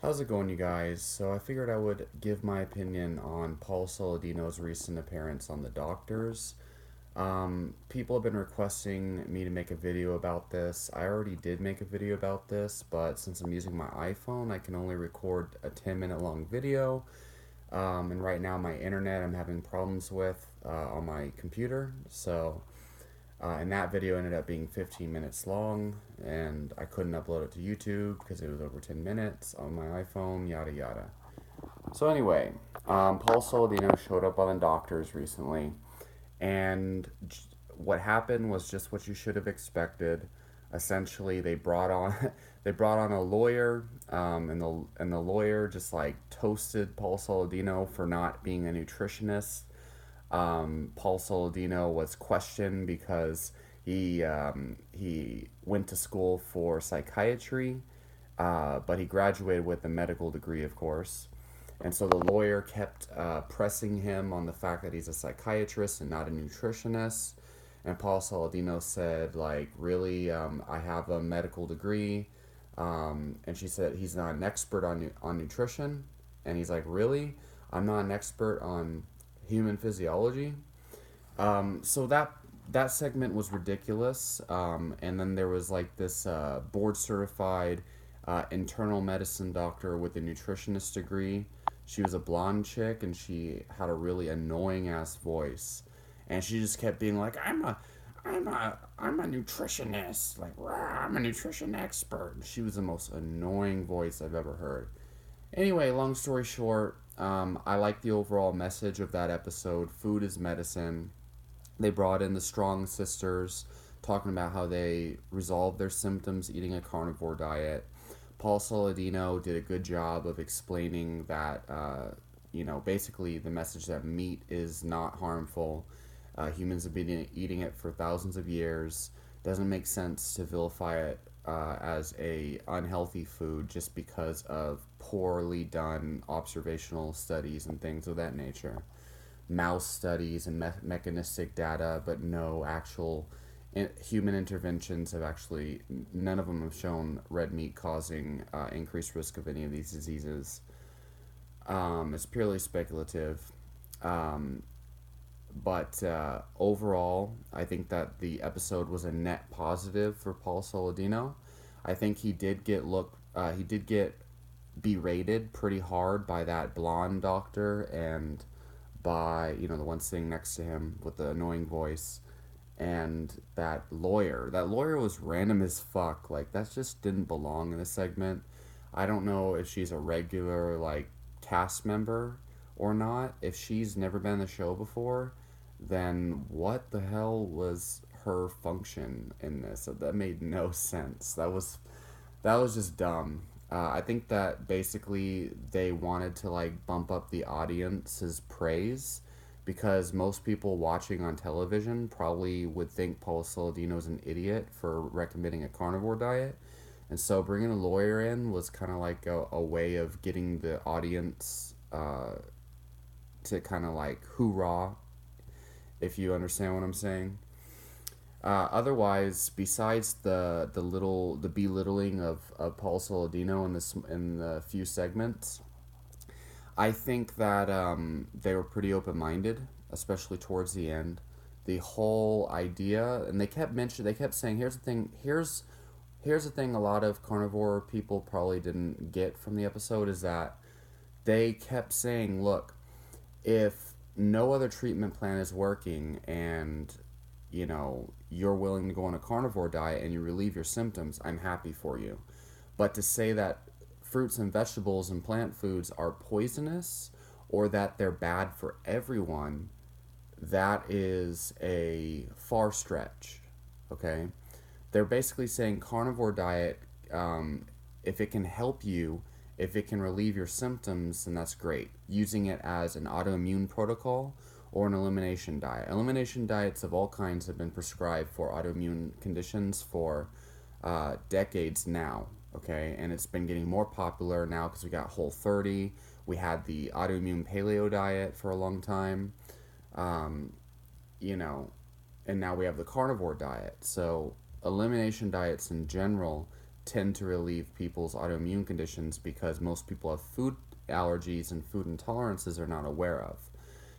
How's it going, you guys? So I figured I would give my opinion on Paul Saladino's recent appearance on The Doctors. People have been requesting me to make a video about this. I already did make a video about this, but since I'm using my iPhone, I can only record a 10-minute long video. And right now, my internet I'm having problems with on my computer. And that video ended up being 15 minutes long, and I couldn't upload it to YouTube because it was over 10 minutes on my iPhone, yada yada. So, anyway, Paul Soldino showed up on the doctors recently, and what happened was just what you should have expected. Essentially, they brought on they brought on a lawyer, and the lawyer just like toasted Paul Soldino for not being a nutritionist. Paul Saladino was questioned because he went to school for psychiatry, but he graduated with a medical degree, of course. And so the lawyer kept pressing him on the fact that he's a psychiatrist and not a nutritionist. And Paul Saladino said, like, really, I have a medical degree. And she said he's not an expert on nutrition. And he's like, really? I'm not an expert on human physiology. So that segment was ridiculous. And then there was like this board certified internal medicine doctor with a nutritionist degree. She was a blonde chick and she had a really annoying ass voice. And she just kept being like, I'm a nutritionist. Like, "Rah, I'm a nutrition expert." She was the most annoying voice I've ever heard. Anyway, long story short, I like the overall message of that episode. Food is medicine. They brought in the Strong Sisters, talking about how they resolved their symptoms eating a carnivore diet. Paul Saladino did a good job of explaining that, basically the message that meat is not harmful. Humans have been eating it for thousands of years. Doesn't make sense to vilify it as a unhealthy food just because of poorly done observational studies and things of that nature. Mouse studies and mechanistic data, but no actual human interventions have actually, none of them have shown red meat causing increased risk of any of these diseases. It's purely speculative. Um, but overall, I think that the episode was a net positive for Paul Saladino. I think he did get berated pretty hard by that blonde doctor and by the one sitting next to him with the annoying voice, and that lawyer. That lawyer was random as fuck. Like, that just didn't belong in the segment. I don't know if she's a regular like cast member or not. If she's never been on the show before, then what the hell was her function in this? That made no sense. That was just dumb. I think that basically they wanted to like bump up the audience's praise because most people watching on television probably would think Paul Saladino's an idiot for recommending a carnivore diet. And so bringing a lawyer in was kind of like a way of getting the audience to kind of like hoorah, if you understand what I'm saying. Otherwise, besides the belittling of Paul Saladino in the few segments, I think that they were pretty open minded, especially towards the end. The whole idea, and they kept saying, here's the thing. A lot of carnivore people probably didn't get from the episode is that they kept saying, look, if no other treatment plan is working and you're willing to go on a carnivore diet and you relieve your symptoms, I'm happy for you. But to say that fruits and vegetables and plant foods are poisonous or that they're bad for everyone, that is a far stretch. Okay? They're basically saying carnivore diet, if it can help you, if it can relieve your symptoms, then that's great. Using it as an autoimmune protocol or an elimination diet. Elimination diets of all kinds have been prescribed for autoimmune conditions for decades now, okay? And it's been getting more popular now because we got Whole30. We had the autoimmune paleo diet for a long time, um, you know, and now we have the carnivore diet. So elimination diets in general tend to relieve people's autoimmune conditions because most people have food allergies and food intolerances they're not aware of.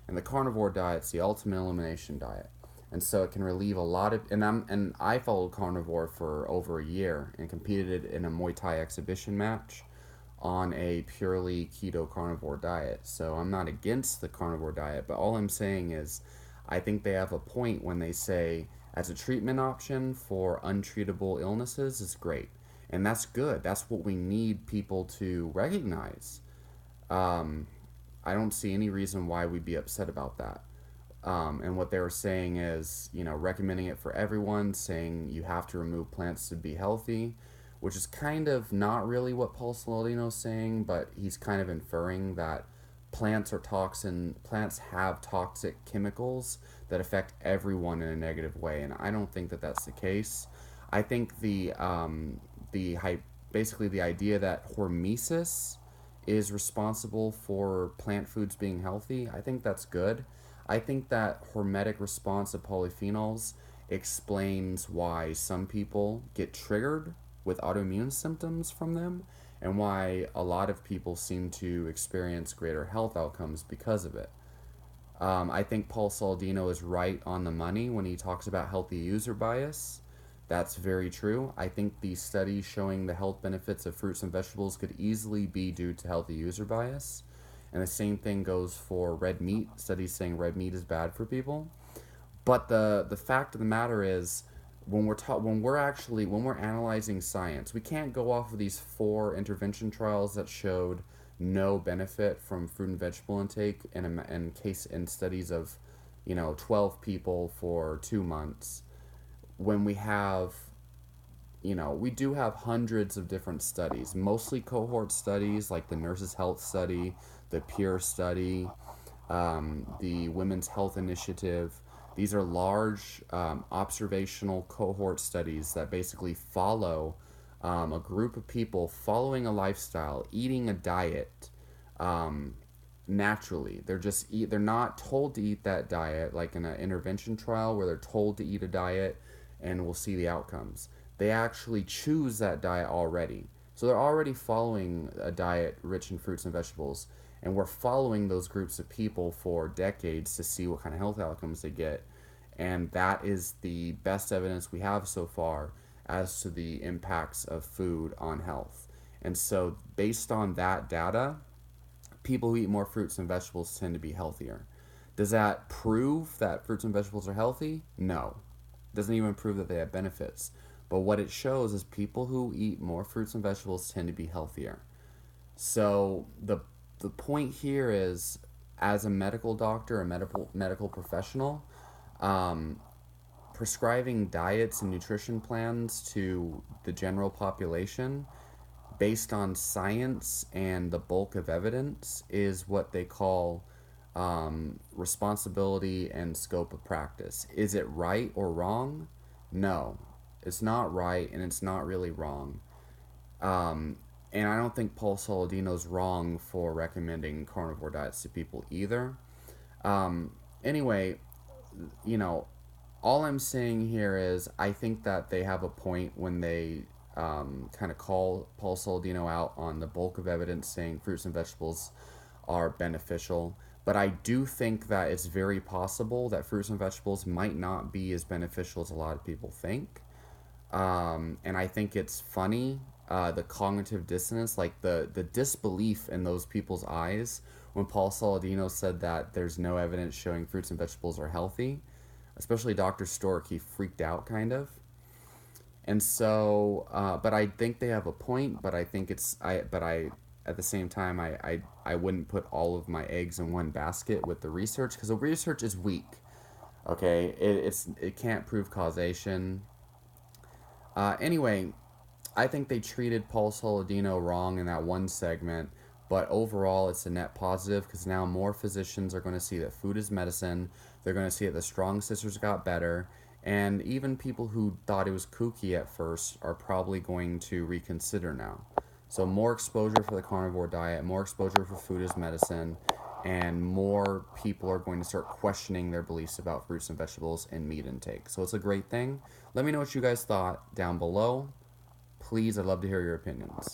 And the carnivore diet's the ultimate elimination diet. And so it can relieve a lot of and I followed carnivore for over a year and competed in a Muay Thai exhibition match on a purely keto carnivore diet. So I'm not against the carnivore diet, but all I'm saying is I think they have a point when they say as a treatment option for untreatable illnesses is great. And that's good. That's what we need people to recognize. Um, I don't see any reason why we'd be upset about that. And what they were saying is, recommending it for everyone, saying you have to remove plants to be healthy, which is kind of not really what Paul Saladino's saying, but he's kind of inferring that plants have toxic chemicals that affect everyone in a negative way, and I don't think that that's the case. I think the basically the idea that hormesis is responsible for plant foods being healthy, I think that's good. I think that hormetic response to polyphenols explains why some people get triggered with autoimmune symptoms from them and why a lot of people seem to experience greater health outcomes because of it. I think Paul Saladino is right on the money when he talks about healthy user bias. That's very true. I think the studies showing the health benefits of fruits and vegetables could easily be due to healthy user bias. And the same thing goes for red meat, studies saying red meat is bad for people. But the fact of the matter is, when we're analyzing science, we can't go off of these 4 intervention trials that showed no benefit from fruit and vegetable intake in studies of 12 people for 2 months when we do have hundreds of different studies, mostly cohort studies like the Nurses Health Study, the Pure Study, the Women's Health Initiative. These are large observational cohort studies that basically follow a group of people following a lifestyle, eating a diet naturally. They're not told to eat that diet like in an intervention trial where they're told to eat a diet and we'll see the outcomes. They actually choose that diet already. So they're already following a diet rich in fruits and vegetables, and we're following those groups of people for decades to see what kind of health outcomes they get. And that is the best evidence we have so far as to the impacts of food on health. And so, based on that data, people who eat more fruits and vegetables tend to be healthier. Does that prove that fruits and vegetables are healthy? No. It doesn't even prove that they have benefits. But what it shows is people who eat more fruits and vegetables tend to be healthier. So the point here is, as a medical doctor, a medical professional, um, prescribing diets and nutrition plans to the general population based on science and the bulk of evidence is what they call responsibility and scope of practice. Is it right or wrong? No, it's not right and it's not really wrong. Um, and I don't think Paul Saladino's wrong for recommending carnivore diets to people either. Um, anyway, you know, all I'm saying here is I think that they have a point when they kind of call Paul Saladino out on the bulk of evidence saying fruits and vegetables are beneficial. But I do think that it's very possible that fruits and vegetables might not be as beneficial as a lot of people think. And I think it's funny, the cognitive dissonance, like the disbelief in those people's eyes when Paul Saladino said that there's no evidence showing fruits and vegetables are healthy. Especially Dr. Stork, he freaked out kind of. And so, but I think they have a point. But I think at the same time, I wouldn't put all of my eggs in one basket with the research because the research is weak. Okay, it can't prove causation. Anyway, I think they treated Paul Saladino wrong in that one segment, but overall it's a net positive because now more physicians are going to see that food is medicine. They're going to see that the strong sisters got better, and even people who thought it was kooky at first are probably going to reconsider now. So more exposure for the carnivore diet, more exposure for food as medicine, and more people are going to start questioning their beliefs about fruits and vegetables and meat intake. So it's a great thing. Let me know what you guys thought down below. please, I'd love to hear your opinions.